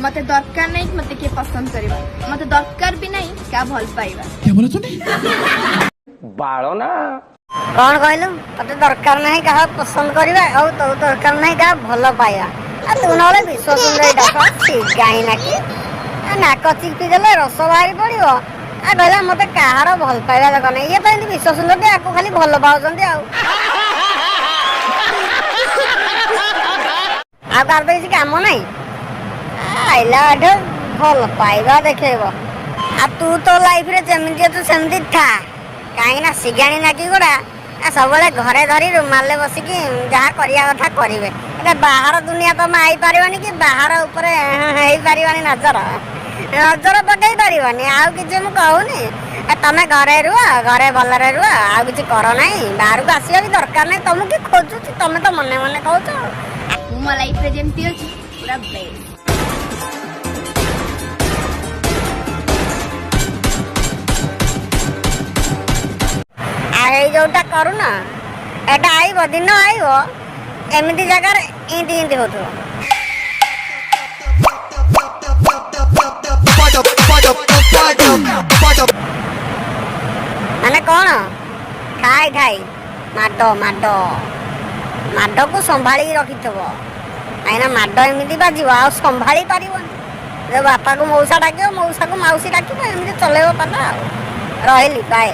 मते दरकार नहीं मते के पसंद करबा मते दरकार भी नहीं का भल पाइबा। क्या बोला तूने? बाड़ो ना कौन कहलु तते दरकार नहीं कहा पसंद करबा और तो दरकार नहीं कहा भल पाइबा। आ तू नले विश्व सुंदर डाक गाई ना कि नाक चिपी देले रस बाहरी पड़िबो। आ कहला मते कहार भल पाइबा दरकार नहीं। ये तो एंती विश्व सुंदर दे आको खाली भल पाउछन्ती आ कार तो किसी काम नहीं आइला भल पाइबा देखेब। आ तू तो लाइफ रे जेमिति तू सेमति था कहीं ना सिगाणी ना कि गोड़ा सब घरे धरी रुमाले बसिकी जहाँ करिया कथा करेंगे। बाहर दुनिया तो आई पारिबानी कि बाहर उपरे हेई पारिबानी नजर नजर पकई पारिबानी आउ किछि मु कहूनी। तमे घरे रुह घरे भलरे रुह आउ किछि करो नहीं बाहर को आसिया भी दरकार नहीं। तुम कि खोजु तमे तो मने मने कहूछ मो लाइफ रे जेमती अछि पूरा बेस्ट। जोटा करू ना एटा आईब दिन आईब एमती जगार इंती इंती होतो माने कौन ठाई ठाई माड माड माड को संभाली रखिथब कहीं माड एमती बाजिब आ संभाली पारिबनी। बापा को मौसा डाक मौसा को मौसी डाक एमती चलेब पाला रही बाय।